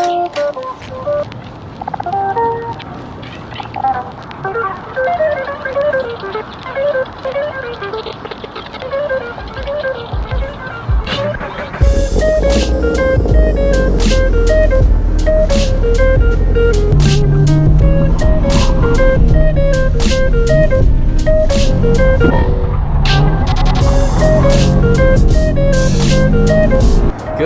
Good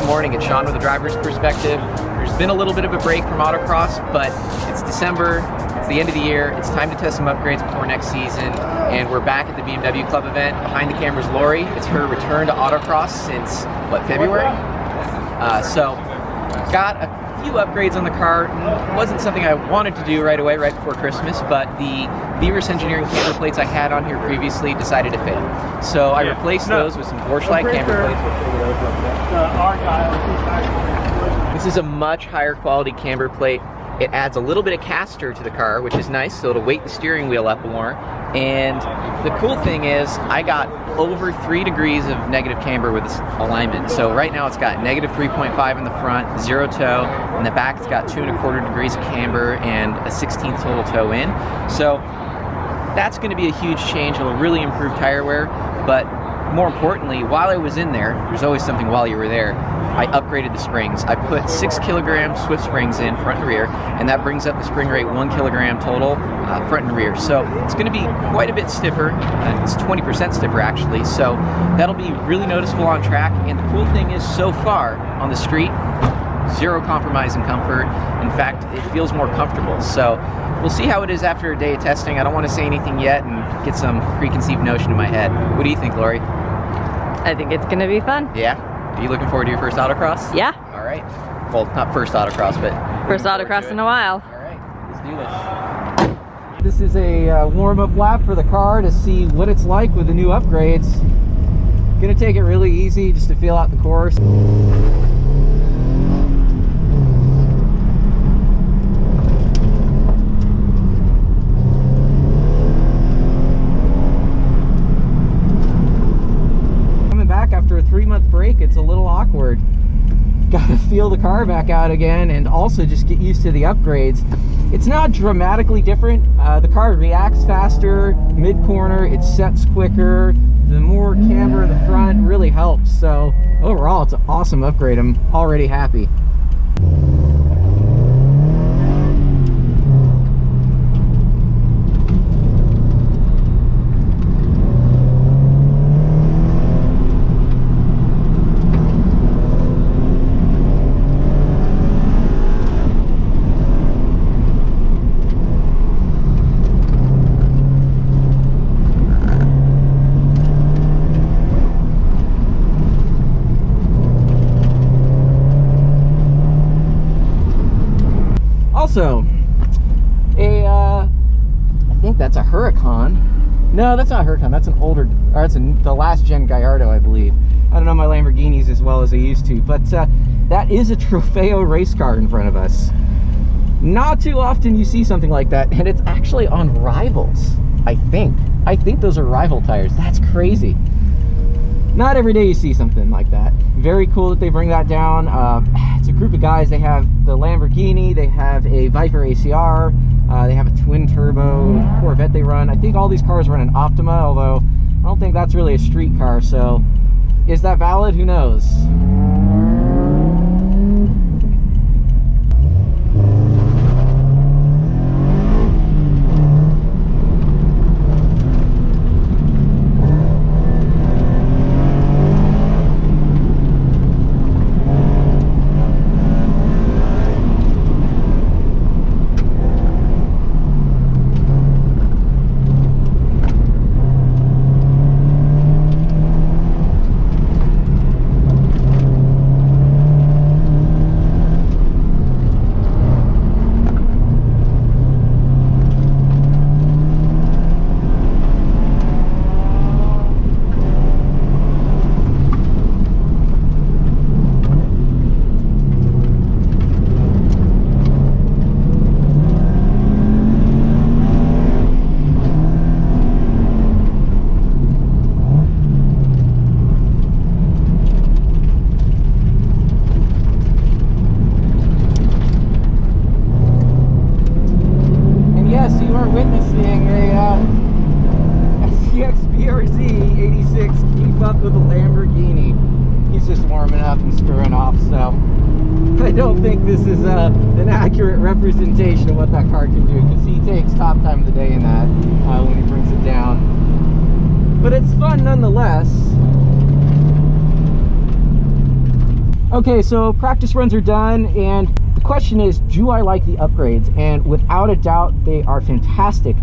morning, it's Sean with the driver's perspective. There's been a little bit of a break from autocross, but it's December, it's the end of the year, it's time to test some upgrades before next season, and we're back at the BMW Club event. Behind the camera is Lori. It's her return to autocross since, what, February? So, got a few upgrades on the car. Wasn't something I wanted to do right away, right before Christmas, but the Verus Engineering camber plates I had on here previously decided to fail. So I replaced those with some Vorshlag camber plates. This is a much higher quality camber plate. It adds a little bit of caster to the car, which is nice, so it'll weight the steering wheel up more. And the cool thing is, I got over 3 degrees of negative camber with this alignment. So right now it's got negative 3.5 in the front, 0 toe. In the back it's got 2¼ degrees of camber and a 16th total toe in. So that's going to be a huge change. It'll really improve tire wear, but more importantly, while I was in there, there's always something while you were there, I upgraded the springs. I put 6 kilogram Swift springs in front and rear, and that brings up the spring rate 1 kilogram total, front and rear. So it's going to be quite a bit stiffer. It's 20% stiffer actually, so that'll be really noticeable on track. And the cool thing is, so far on the street, zero compromise in comfort. In fact, it feels more comfortable. So we'll see how it is after a day of testing. I don't want to say anything yet and get some preconceived notion in my head. What do you think, Lori? I think it's going to be fun. Yeah? Are you looking forward to your first autocross? Yeah. All right. Well, not first autocross, but first autocross in a while. All right, let's do this. This is a warm-up lap for the car to see what it's like with the new upgrades. Gonna take it really easy just to feel out the course. After a 3-month break, it's a little awkward. Gotta feel the car back out again and also just get used to the upgrades. It's not dramatically different. The car reacts faster, mid-corner, it sets quicker. The more camber in the front really helps. So overall, it's an awesome upgrade. I'm already happy. Also, I think that's a Huracan. No, that's not a Huracan. That's an older, or that's the last gen Gallardo, I believe. I don't know my Lamborghinis as well as I used to, but that is a Trofeo race car in front of us. Not too often you see something like that, and it's actually on Rivals, I think. I think those are Rival tires. That's crazy. Not every day you see something like that. Very cool that they bring that down. It's a group of guys. They have the Lamborghini, they have a Viper ACR, they have a twin turbo Corvette they run. I think all these cars run an Optima, although I don't think that's really a street car, so is that valid? Who knows? just warming up and screwing off, so I don't think this is an accurate representation of what that car can do, because he takes top time of the day in that when he brings it down. But it's fun nonetheless. Okay, so practice runs are done, and the question is, do I like the upgrades? And without a doubt, they are fantastic.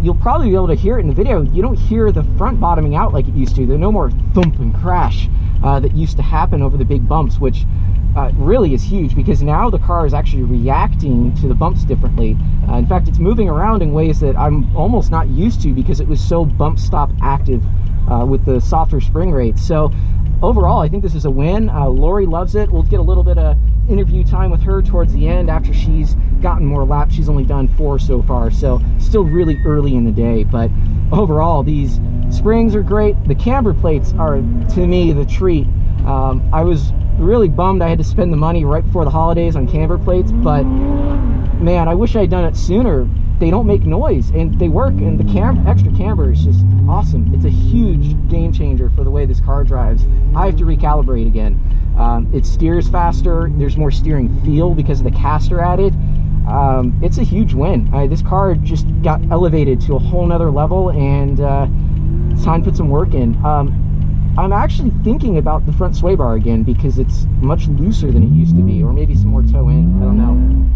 You'll probably be able to hear it in the video. You don't hear the front bottoming out like it used to. There's no more thump and crash that used to happen over the big bumps, which really is huge, because now the car is actually reacting to the bumps differently. In fact, it's moving around in ways that I'm almost not used to, because it was so bump stop active with the softer spring rates. So overall, I think this is a win. Lori loves it. We'll get a little bit of interview time with her towards the end after she's gotten more laps. She's only done 4 so far, so still really early in the day. But overall, these springs are great. The camber plates are, to me, the treat. I was really bummed I had to spend the money right before the holidays on camber plates, but man, I wish I had done it sooner. They don't make noise and they work, and the extra camber is just awesome. It's a huge game changer for the way this car drives. I have to recalibrate again. It steers faster, there's more steering feel because of the caster added. It's a huge win. This car just got elevated to a whole nother level, and it's time to put some work in. I'm actually thinking about the front sway bar again, because it's much looser than it used to be, or maybe some more toe in, I don't know.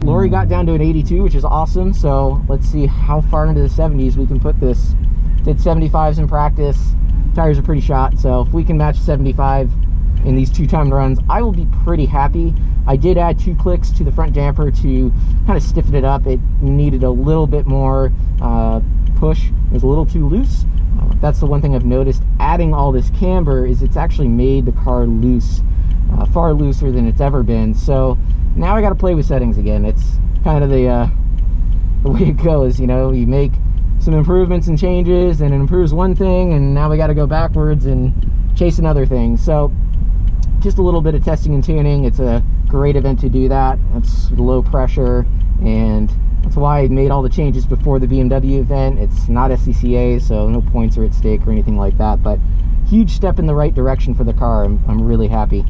Lori got down to an 82, which is awesome. So let's see how far into the 70s we can put this. Did 75s in practice. Tires are pretty shot, so if we can match 75 in these 2 timed runs, I will be pretty happy. I did add 2 clicks to the front damper to kind of stiffen it up. It needed a little bit more push. It was a little too loose. That's the one thing I've noticed. Adding all this camber is it's actually made the car loose, far looser than it's ever been. So now I got to play with settings again. It's kind of the way it goes. You know, you make some improvements and changes and it improves one thing, and now we got to go backwards and chase another thing. So just a little bit of testing and tuning. It's a great event to do that. It's low pressure, and that's why I made all the changes before the BMW event. It's not SCCA, so no points are at stake or anything like that, but huge step in the right direction for the car. I'm really happy.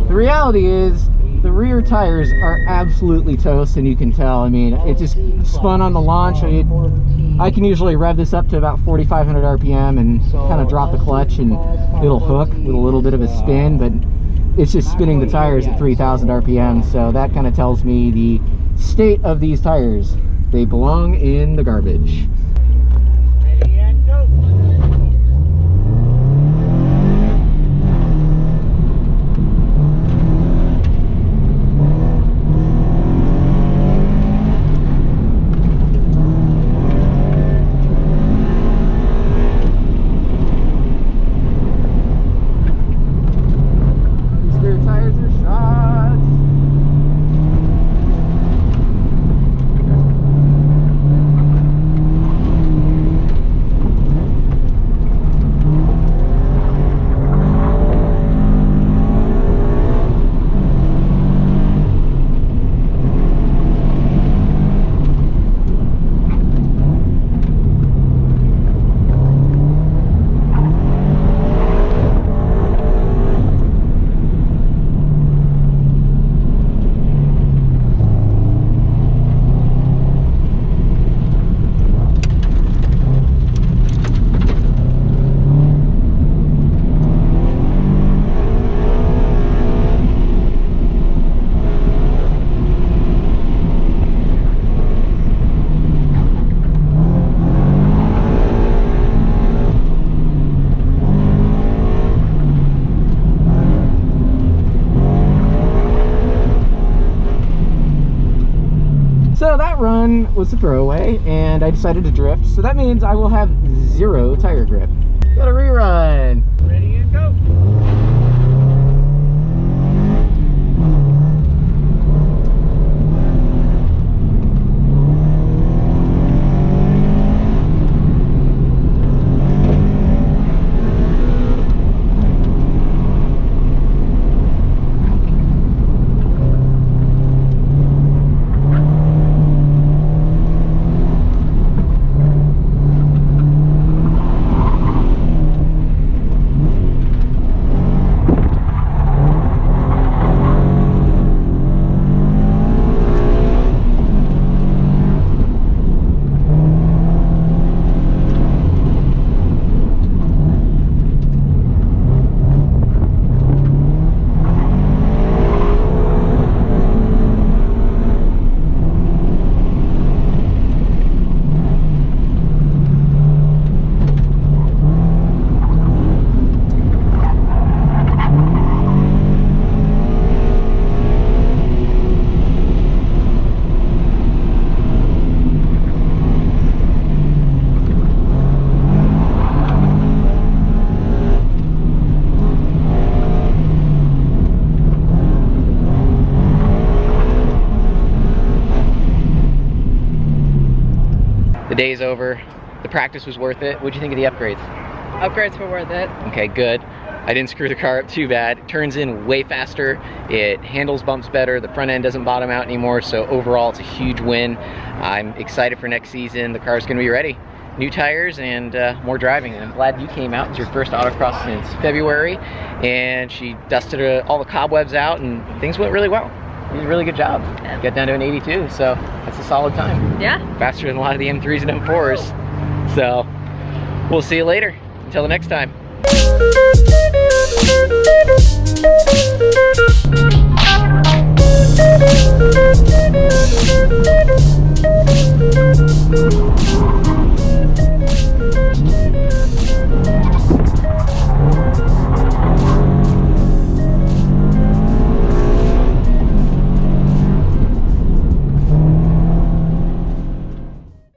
The reality is the rear tires are absolutely toast, and you can tell. I mean, it just spun on the launch. I can usually rev this up to about 4,500 RPM and kind of drop the clutch and it'll hook with a little bit of a spin, but it's just spinning the tires at 3,000 RPM. So that kind of tells me the state of these tires. They belong in the garbage. Ready and go. So that run was a throwaway, and I decided to drift. So that means I will have 0 tire grip. Got a rerun. Ready and go. The day's over. The practice was worth it. What'd you think of the upgrades? Upgrades were worth it. Okay, good. I didn't screw the car up too bad. It turns in way faster. It handles bumps better. The front end doesn't bottom out anymore. So overall, it's a huge win. I'm excited for next season. The car's gonna be ready. New tires and more driving. And I'm glad you came out. It's your first autocross since February. And she dusted all the cobwebs out and things went really well. You did a really good job. Got down to an 82, so that's a solid time. Yeah. Faster than a lot of the M3s and M4s. So we'll see you later. Until the next time.